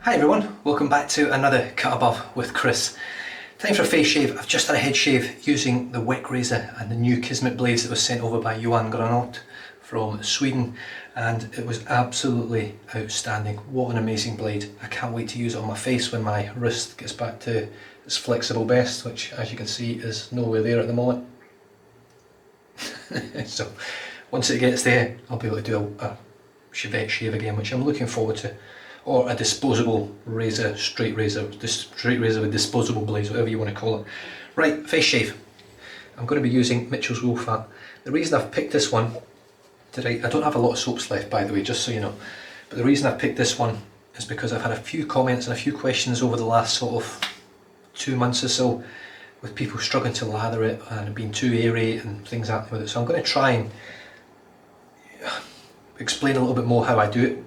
Hi everyone, welcome back to another Cut Above with Chris. Time for a face shave. I've just done a head shave using the Wick razor and the new Kismet blades that was sent over by Johan Granat from Sweden, and it was absolutely outstanding. What an amazing blade. I can't wait to use it on my face when my wrist gets back to its flexible best, which as you can see is nowhere there at the moment. So once it gets there I'll be able to do a Chevette shave again, which I'm looking forward to. Or a disposable razor, straight razor with disposable blades, whatever you want to call it. Right, face shave. I'm going to be using Mitchell's Woolfat. The reason I've picked this one, I don't have a lot of soaps left by the way, just so you know, but the reason I've picked this one is because I've had a few comments and a few questions over the last sort of 2 months or so with people struggling to lather it and being too airy and things happening with it. So I'm going to try and explain a little bit more how I do it.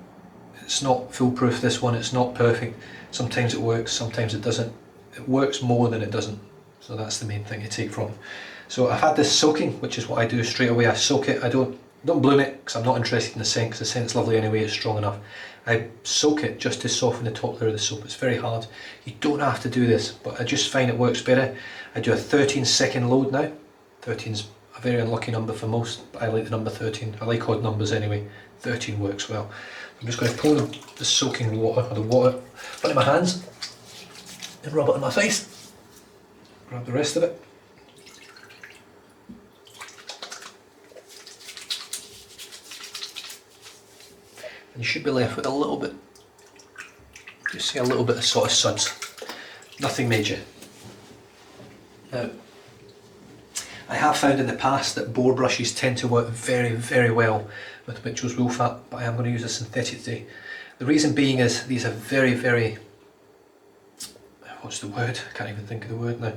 It's not foolproof, this one, it's not perfect. Sometimes it works, sometimes it doesn't. It works more than it doesn't. So that's the main thing to take from. So I've had this soaking, which is what I do straight away. I soak it, I don't bloom it because I'm not interested in the scent, because the scent's lovely anyway, it's strong enough. I soak it just to soften the top layer of the soap. It's very hard. You don't have to do this, but I just find it works better. I do a 13-second load now. 13's a very unlucky number for most, but I like the number 13. I like odd numbers anyway. 13 works well. I'm just going to pour the soaking water, or the water, into my hands and rub it on my face. Grab the rest of it. And you should be left with a little bit, just see a little bit of sort of suds. Nothing major. Now, I have found in the past that boar brushes tend to work very, very well with Mitchell's Woolfat, but I am going to use a synthetic today. The reason being is these are very, very, what's the word? I can't even think of the word now.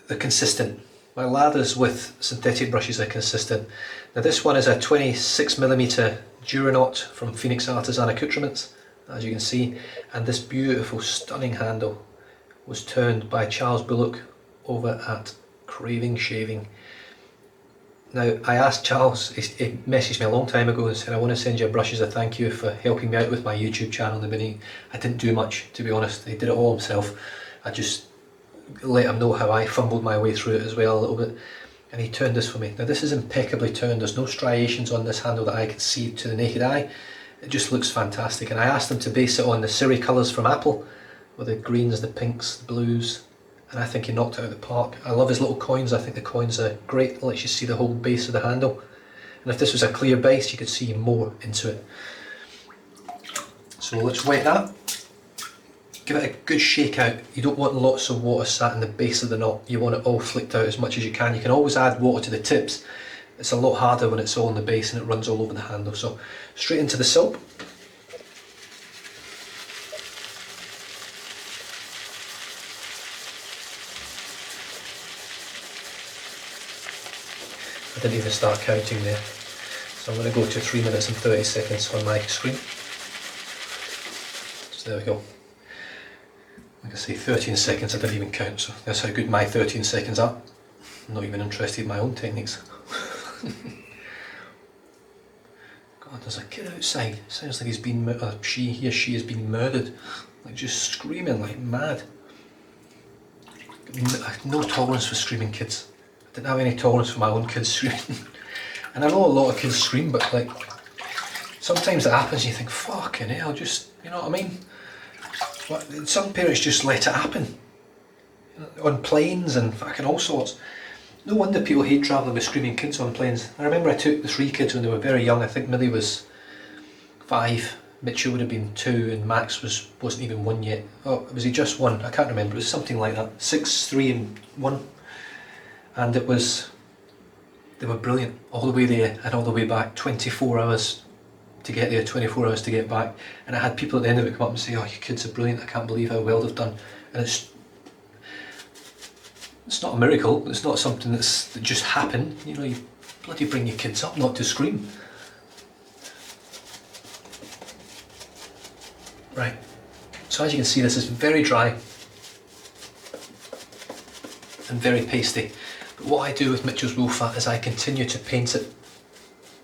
They're consistent. My lathers with synthetic brushes are consistent. Now this one is a 26mm Duraknot from Phoenix Artisan Accoutrements, as you can see, and this beautiful, stunning handle was turned by Charles Bullock over at Craving Shaving. Now I asked Charles, he messaged me a long time ago and said, I want to send you a brush as a thank you for helping me out with my YouTube channel in the beginning. I didn't do much, to be honest. He did it all himself. I just let him know how I fumbled my way through it as well a little bit, and he turned this for me. Now this is impeccably turned. There's no striations on this handle that I can see to the naked eye. It just looks fantastic, and I asked him to base it on the Siri colours from Apple, with the greens, the pinks, the blues, and I think he knocked it out of the park. I love his little coins. I think the coins are great. It lets you see the whole base of the handle, and if this was a clear base you could see more into it. So let's wet that. Give it a good shake out. You don't want lots of water sat in the base of the knot. You want it all flicked out as much as you can. You can always add water to the tips. It's a lot harder when it's all in the base and it runs all over the handle. So straight into the soap. I didn't even start counting there. So I'm going to go to 3 minutes and 30 seconds on my screen. So there we go. Like I say, 13 seconds I didn't even count, so that's how good my 13 seconds are. I'm not even interested in my own techniques. God, there's a kid outside. Sounds like he's been, he or she has been murdered. Like just screaming like mad. I have no tolerance for screaming kids. I didn't have any tolerance for my own kids screaming. And I know a lot of kids scream, but like, sometimes it happens and you think, fucking hell, just, you know what I mean? But some parents just let it happen. On planes and fucking all sorts. No wonder people hate travelling with screaming kids on planes. I remember I took the 3 kids when they were very young. I think Millie was 5, Mitchell would have been 2, and Max wasn't even 1 yet. Oh, was he just 1? I can't remember. It was something like that. 6, 3 and 1. And they were brilliant. All the way there and all the way back. 24 hours to get there, 24 hours to get back, and I had people at the end of it come up and say, oh, your kids are brilliant, I can't believe how well they've done. And it's not a miracle, it's not something that just happened, you know, you bloody bring your kids up not to scream. Right, so as you can see this is very dry and very pasty, but what I do with Mitchell's Woolfat is I continue to paint it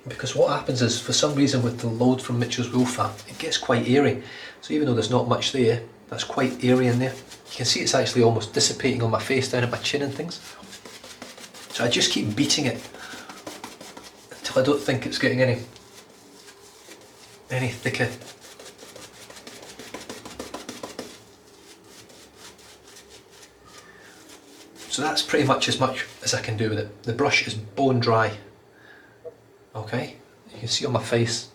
because what happens is, for some reason with the load from Mitchell's Woolfat, it gets quite airy. So even though there's not much there, that's quite airy in there. You can see it's actually almost dissipating on my face, down at my chin and things. So I just keep beating it until I don't think it's getting any thicker. So that's pretty much as I can do with it. The brush is bone dry. Okay, you can see on my face,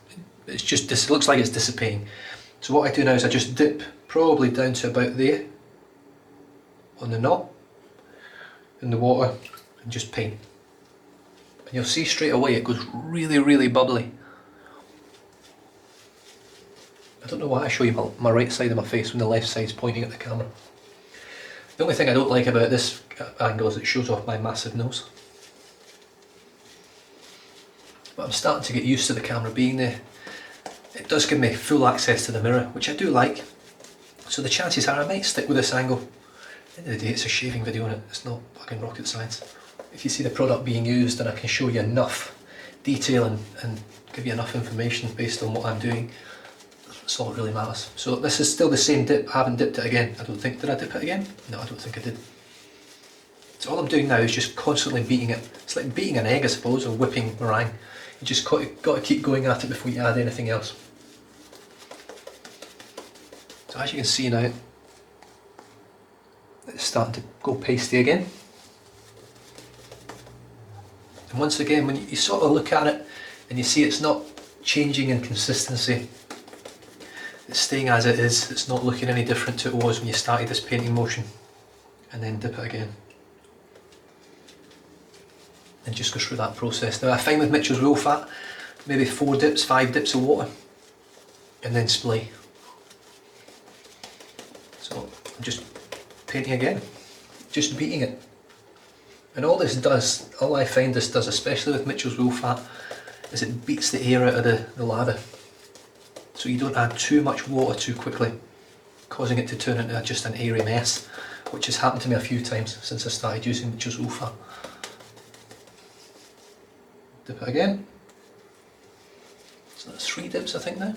it looks like it's dissipating. So what I do now is I just dip probably down to about there on the knot in the water and just paint. And you'll see straight away it goes really, really bubbly. I don't know why I show you my right side of my face when the left side's pointing at the camera. The only thing I don't like about this angle is it shows off my massive nose. But I'm starting to get used to the camera being there. It does give me full access to the mirror, which I do like. So the chances are I might stick with this angle. At the end of the day, it's a shaving video, and it's not fucking rocket science. If you see the product being used and I can show you enough detail and give you enough information based on what I'm doing, that's all that really matters. So this is still the same dip. I haven't dipped it again. I don't think, did I dip it again? No, I don't think I did. So all I'm doing now is just constantly beating it. It's like beating an egg, I suppose, or whipping meringue. You just got to keep going at it before you add anything else. So as you can see now, it's starting to go pasty again. And once again, when you sort of look at it and you see it's not changing in consistency, it's staying as it is, it's not looking any different to it was when you started this painting motion, and then dip it again. And just go through that process. Now I find with Mitchell's Woolfat, maybe 4 dips, 5 dips of water, and then splay. So I'm just painting again, just beating it. And all I find this does, especially with Mitchell's Woolfat, is it beats the air out of the lather. So you don't add too much water too quickly, causing it to turn into just an airy mess, which has happened to me a few times since I started using Mitchell's Woolfat. Dip it again. So that's 3 dips I think now.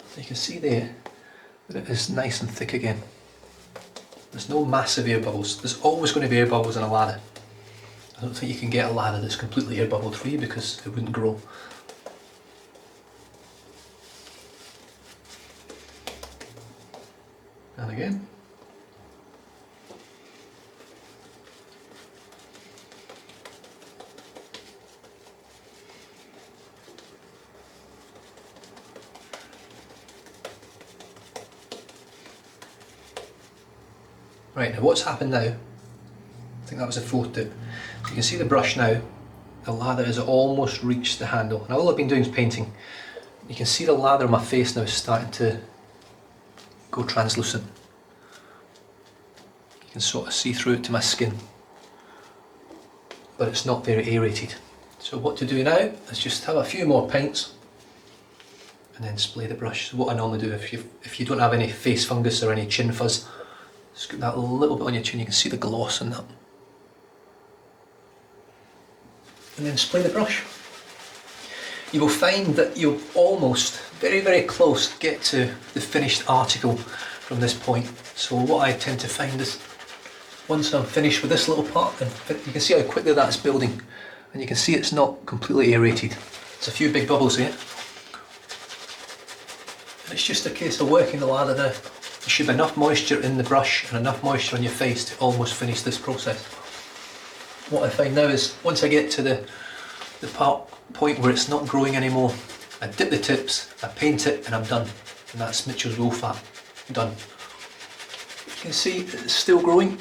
So you can see there that it is nice and thick again. There's no massive air bubbles. There's always going to be air bubbles in a lather. I don't think you can get a lather that's completely air bubble free because it wouldn't grow. And again. Right, now what's happened now, I think that was the 4th dip. So you can see the brush now, the lather has almost reached the handle. Now all I've been doing is painting. You can see the lather on my face now is starting to go translucent. You can sort of see through it to my skin, but it's not very aerated. So what to do now is just have a few more pints and then splay the brush. So what I normally do, if you don't have any face fungus or any chin fuzz, scoop that a little bit on your chin, you can see the gloss in that. And then splay the brush. You will find that you'll almost, very, very close, get to the finished article from this point. So what I tend to find is, once I'm finished with this little part, and you can see how quickly that's building, and you can see it's not completely aerated. There's a few big bubbles here. And it's just a case of working the lather there. There should be enough moisture in the brush and enough moisture on your face to almost finish this process. What I find now is, once I get to the point where it's not growing anymore, I dip the tips, I paint it, and I'm done. And that's Mitchell's Woolfat done. You can see it's still growing.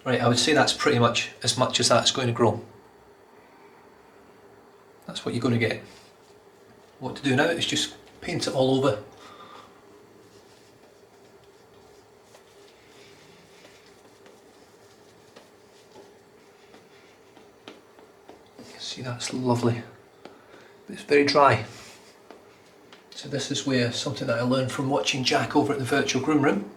Right, I would say that's pretty much as that's going to grow. That's what you're going to get. What to do now is just paint it all over. See, that's lovely. It's very dry. So this is where something that I learned from watching Jack over at the virtual groom room.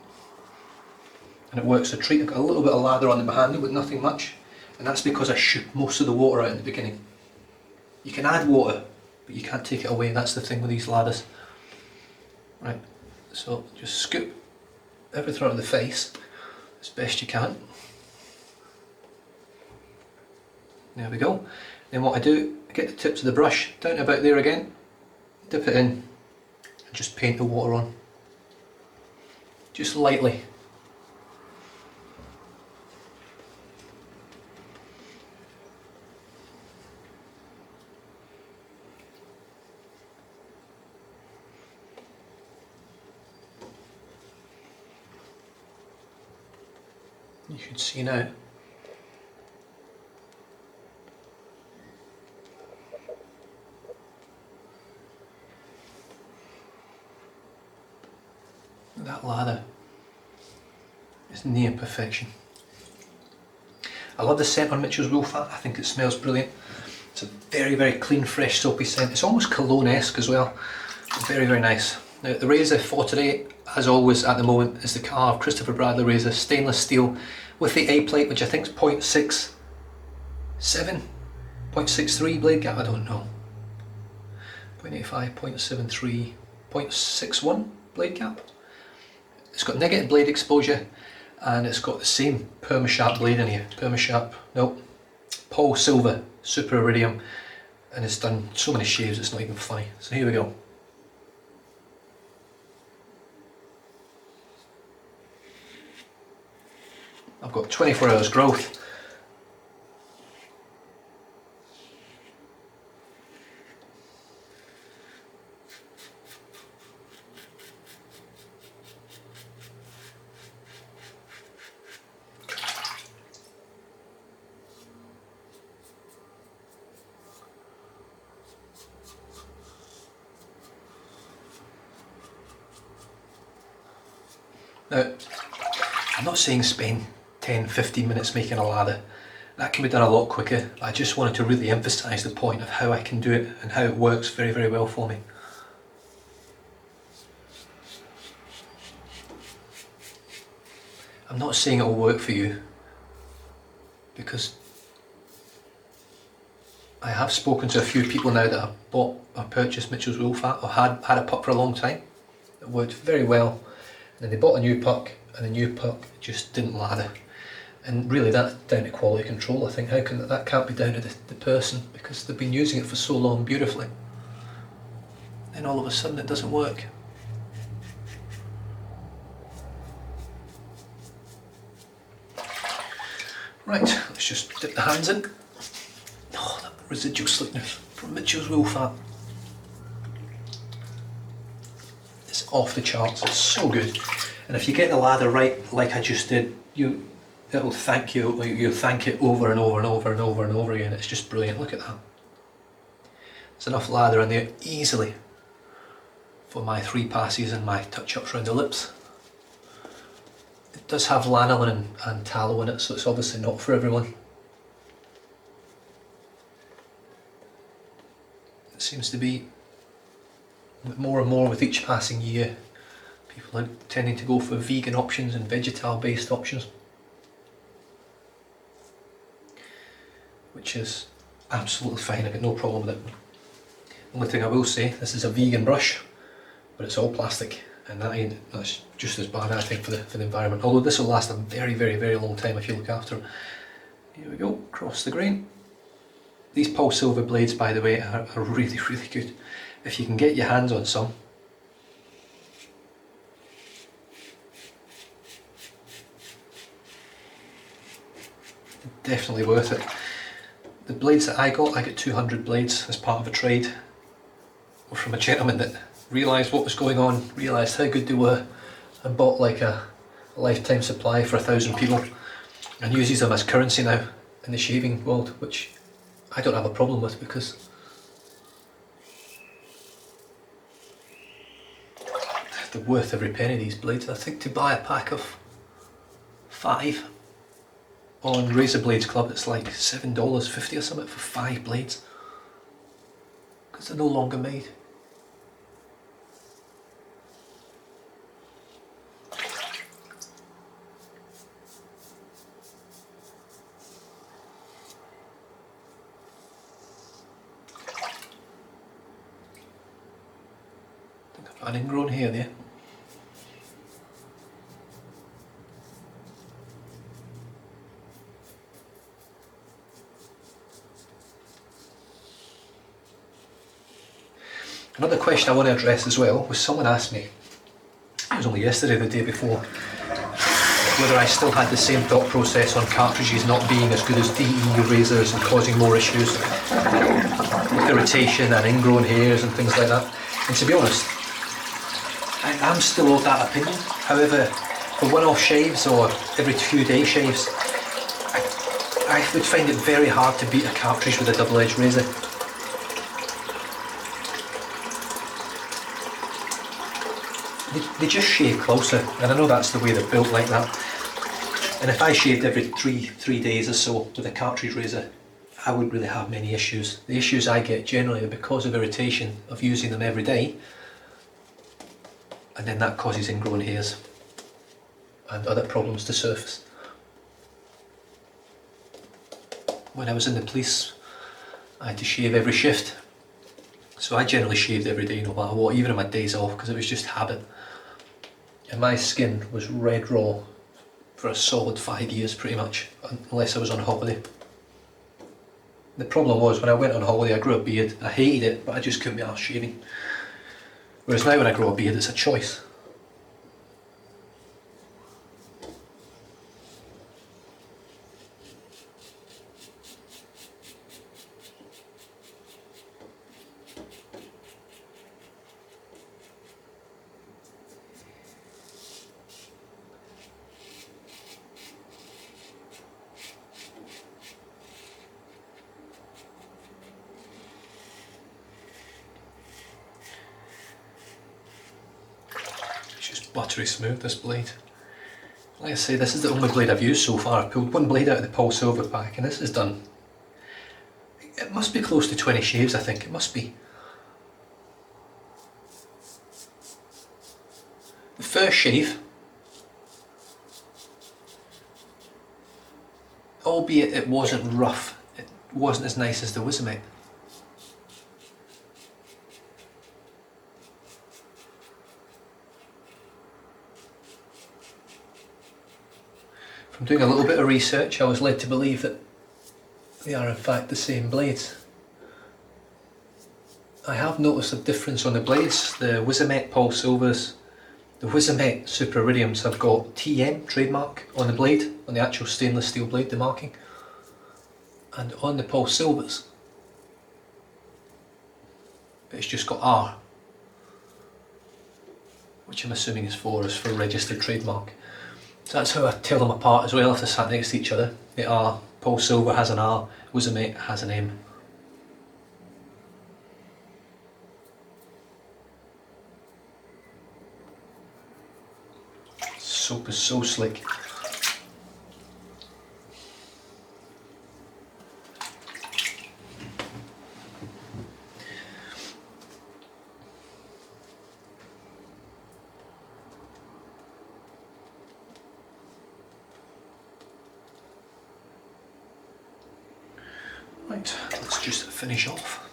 And it works a treat. I've got a little bit of lather on the handle, but nothing much. And that's because I shook most of the water out in the beginning. You can add water, but you can't take it away. That's the thing with these lathers. Right, so just scoop everything out of the face as best you can. There we go. Then what I do, I get the tips of the brush down to about there again, dip it in, and just paint the water on. Just lightly. You should see now. That lather is near perfection. I love the scent on Mitchell's Woolfat. I think it smells brilliant. It's a very, very clean, fresh, soapy scent. It's almost cologne-esque as well. Very, very nice. Now the razor for today, as always at the moment, is the Karve Christopher Bradley razor, stainless steel with the A plate, which I think is 0.67, 0.63 blade gap, I don't know. 0.85, 0.73, 0.61 blade gap. It's got negative blade exposure and it's got the same perma-sharp blade in here. Perma-sharp, no, Polsilver, Super Iridium, and it's done so many shaves it's not even funny. So here we go. I've got 24 hours growth. Now, I'm not saying spend 10-15 minutes making a lather. That can be done a lot quicker. I just wanted to really emphasise the point of how I can do it and how it works very, very well for me. I'm not saying it will work for you, because I have spoken to a few people now that have bought or purchased Mitchell's Woolfat or had a puck for a long time. It worked very well. And then they bought a new puck and the new puck just didn't lather. And really that's down to quality control, I think. How can that can't be down to the person, because they've been using it for so long beautifully. Then all of a sudden it doesn't work. Right, let's just dip the hands in. Oh, that residual slickness from Mitchell's Woolfat. It's off the charts, it's so good. And if you get the lather right, like I just did, it'll thank you. You'll thank it over and over and over and over and over again. It's just brilliant. Look at that. There's enough lather in there easily for my 3 passes and my touch-ups around the lips. It does have lanolin and tallow in it, so it's obviously not for everyone. It seems to be more and more with each passing year. People are tending to go for vegan options and vegetal-based options, which is absolutely fine. I've got no problem with it. Only thing I will say, this is a vegan brush, but it's all plastic, and that's just as bad, I think, for the environment. Although this will last a very, very, very long time if you look after it. Here we go, across the grain. These Polsilver blades, by the way, are really, really good. If you can get your hands on some. Definitely worth it. The blades that I got 200 blades as part of a trade, were from a gentleman that realised what was going on, realised how good they were, and bought like a lifetime supply for 1,000 people, and uses them as currency now in the shaving world, which I don't have a problem with, because they're worth every penny, these blades. I think to buy a pack of 5 on Razor Blades Club it's like $7.50 or something for 5 blades, because they're no longer made. I think I've got an ingrown hair there. Another question I want to address as well was someone asked me, it was only yesterday, the day before, whether I still had the same thought process on cartridges not being as good as DE razors and causing more issues with irritation and ingrown hairs and things like that. And to be honest, I am still of that opinion. However, for one-off shaves or every 2-day shaves, I would find it very hard to beat a cartridge with a double-edged razor. They just shave closer, and I know that's the way they're built like that. And if I shaved every three days or so with a cartridge razor, I wouldn't really have many issues. The issues I get generally are because of irritation of using them every day, and then that causes ingrown hairs and other problems to surface. When I was in the police, I had to shave every shift, so I generally shaved every day no matter what, even on my days off, because it was just habit. And my skin was red raw for a solid 5 years pretty much, unless I was on holiday. The problem was, when I went on holiday I grew a beard. I hated it, but I just couldn't be arsed shaving. Whereas now when I grow a beard, it's a choice. Buttery smooth, this blade. Like I say, this is the only blade I've used so far. I've pulled one blade out of the Polsilver pack, and this is done. It must be close to 20 shaves, I think. It must be. The first shave, albeit it wasn't rough, it wasn't as nice as the Woolfat. From doing a little bit of research, I was led to believe that they are in fact the same blades. I have noticed a difference on the blades. The Woolfat Polsilvers, the Woolfat Super Iridiums have got TM trademark on the blade, on the actual stainless steel blade, the marking. And on the Polsilvers, it's just got R, which I'm assuming is for registered trademark. So that's how I tell them apart as well if they're sat next to each other. The R, Polsilver has an R, Woolfat has an M. Soap is so slick. Right, let's just finish off.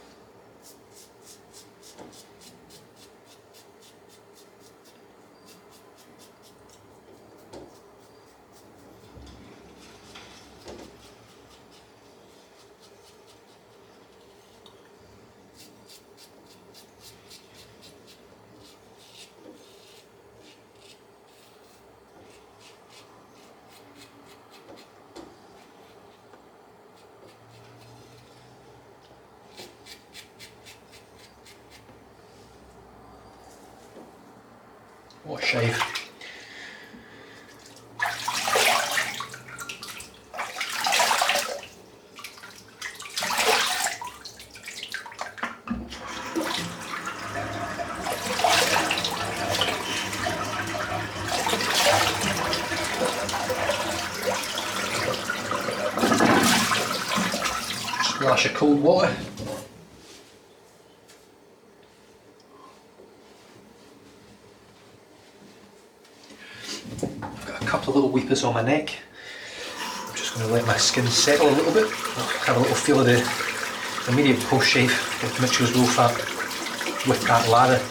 What a shave. glass of cold water. I've got a couple of little weepers on my neck. I'm just going to let my skin settle a little bit. I'll have a little feel of the immediate post shave with Mitchell's Woolfat with that lather.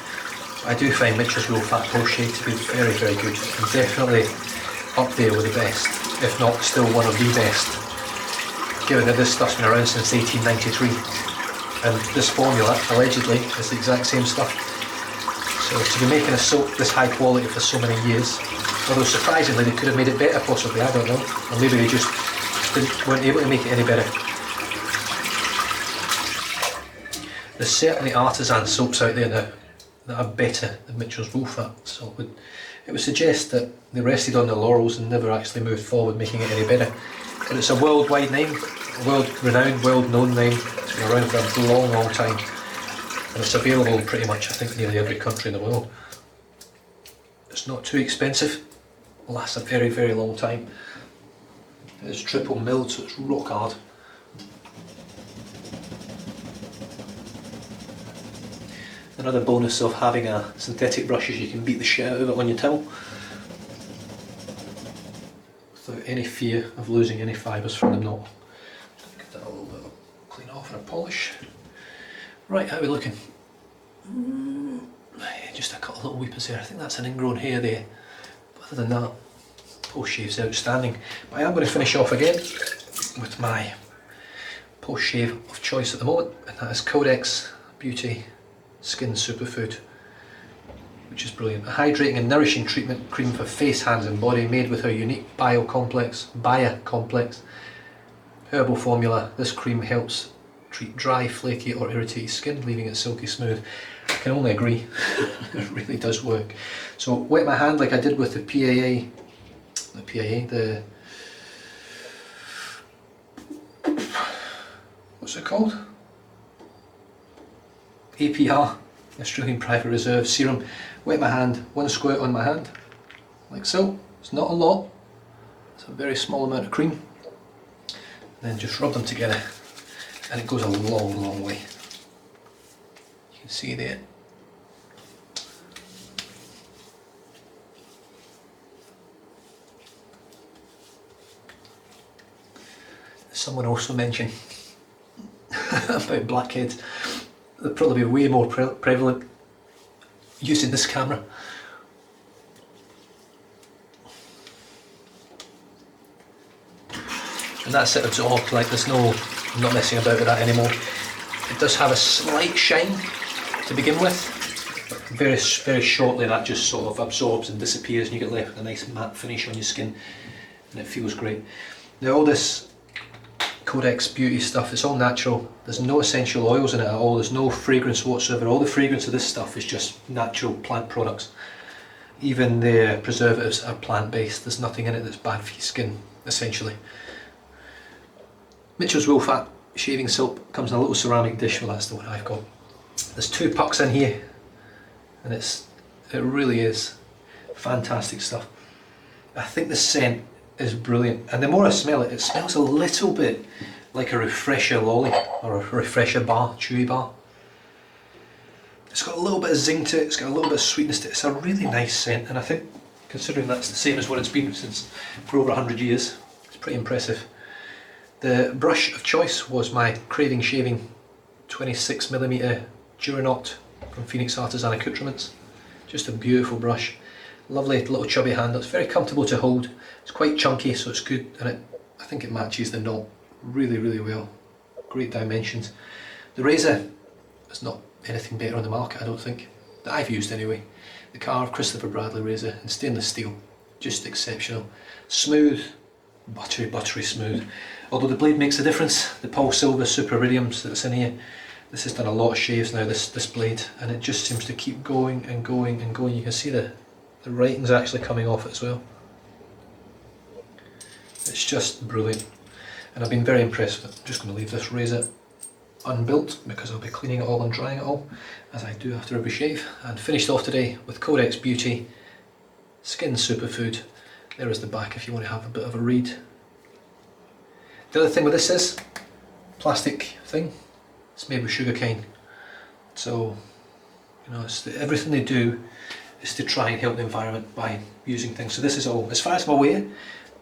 I do find Mitchell's Woolfat post shave to be very, very good, and definitely up there with the best, if not still one of the best, given that this stuff's been around since 1893, and this formula allegedly is the exact same stuff. So to be making a soap this high quality for so many years, although surprisingly they could have made it better possibly, I don't know, or maybe they just weren't able to make it any better. There's certainly artisan soaps out there now that are better than Mitchell's Woolfat, so it would suggest that they rested on their laurels and never actually moved forward making it any better. But it's a worldwide name, a world-renowned, well-known name. It's been around for a long, long time, and it's available in pretty much, I think, nearly every country in the world. It's not too expensive, it lasts a very, very long time. It's triple milled, so it's rock hard. Another bonus of having a synthetic brush is you can beat the shit out of it on your towel without any fear of losing any fibres from the knot. Give that a little bit of a clean off and a polish. Right, how are we looking? Just a couple of little weepers there. I think that's an ingrown hair there. But other than that, post shave's outstanding. But I am going to finish off again with my post shave of choice at the moment, and that is Codex Beauty Skin Superfood, which is brilliant. A hydrating and nourishing treatment cream for face, hands and body, made with our unique Bia-complex herbal formula. This cream helps treat dry, flaky or irritated skin, leaving it silky smooth. I can only agree. It really does work. So wet my hand like I did with the what's it called? APR, Australian Private Reserve Serum. Wet my hand, one squirt on my hand, like so. It's not a lot, it's a very small amount of cream. And then just rub them together, and it goes a long, long way. You can see there. Someone also mentioned about blackheads. They'll probably be way more prevalent using this camera. And that's it absorbed, like there's no, I'm not messing about with that anymore. It does have a slight shine to begin with, but very, very shortly that just sort of absorbs and disappears, and you get left with a nice matte finish on your skin, and it feels great. Now all this Codex Beauty stuff, it's all natural. There's no essential oils in it at all. There's no fragrance whatsoever. All the fragrance of this stuff is just natural plant products. Even the preservatives are plant-based. There's nothing in it that's bad for your skin, essentially. Mitchell's Woolfat shaving soap comes in a little ceramic dish. Well, that's the one I've got. There's 2 pucks in here, and it really is fantastic stuff. I think the scent is brilliant, and the more I smell it, it smells a little bit like a refresher lolly or a refresher bar, chewy bar. It's got a little bit of zing to it, it's got a little bit of sweetness to it. It's a really nice scent, and I think considering that's the same as what it's been since for over 100 years, it's pretty impressive. The brush of choice was my Craving shaving 26mm Duranoct from Phoenix Artisan Accoutrements. Just a beautiful brush. Lovely little chubby handle. It's very comfortable to hold. It's quite chunky, so it's good, and I think it matches the knot really, really well. Great dimensions. The razor is not anything better on the market, I don't think, that I've used anyway. The Karve Christopher Bradley razor in stainless steel, just exceptional. Smooth, buttery, buttery smooth. Although the blade makes a difference. The Polsilver Super Iridiums that's in here, this has done a lot of shaves now, this blade, and it just seems to keep going and going and going. You can see the writing's actually coming off it as well. It's just brilliant, and I've been very impressed with it. I'm just going to leave this razor unbuilt because I'll be cleaning it all and drying it all, as I do after every shave. And finished off today with Codex Beauty Skin Superfood. There is the back if you want to have a bit of a read. The other thing with this is, plastic thing. It's made with sugarcane. So, you know, everything they do is to try and help the environment by using things. So this is all, as far as I'm aware,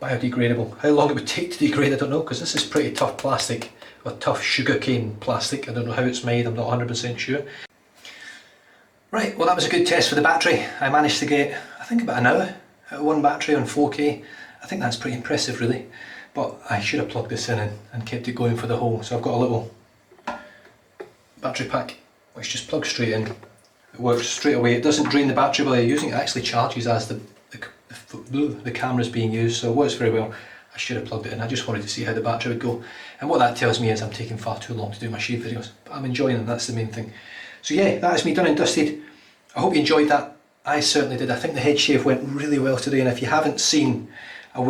biodegradable. How long it would take to degrade, I don't know, because this is pretty tough plastic, or tough sugarcane plastic. I don't know how it's made, I'm not 100% sure. Right, well that was a good test for the battery. I managed to get, I think, about an hour out of one battery on 4K. I think that's pretty impressive really. But I should have plugged this in and kept it going for the whole. So I've got a little battery pack which just plugs straight in. It works straight away. It doesn't drain the battery while you're using it. It actually charges as the camera's being used, so it works very well. I should have plugged it in. I just wanted to see how the battery would go. And what that tells me is I'm taking far too long to do my shave videos. But I'm enjoying them, that's the main thing. So yeah, that is me done and dusted. I hope you enjoyed that. I certainly did. I think the head shave went really well today, and if you haven't seen a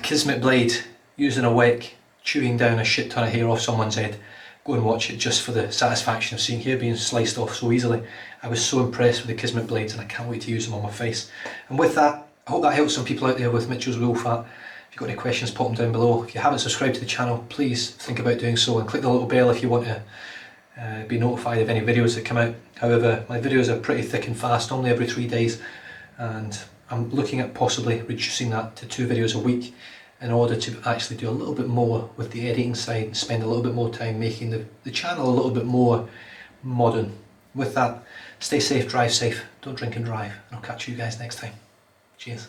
Kismet blade using a wick, chewing down a shit ton of hair off someone's head, go and watch it just for the satisfaction of seeing hair being sliced off so easily. I was so impressed with the Kismet blades and I can't wait to use them on my face. And with that, I hope that helps some people out there with Mitchell's Woolfat. If you've got any questions, pop them down below. If you haven't subscribed to the channel, please think about doing so and click the little bell if you want to be notified of any videos that come out. However, my videos are pretty thick and fast, normally every 3 days, and I'm looking at possibly reducing that to 2 videos a week in order to actually do a little bit more with the editing side and spend a little bit more time making the channel a little bit more modern. With that, stay safe, drive safe, don't drink and drive, and I'll catch you guys next time. Cheers.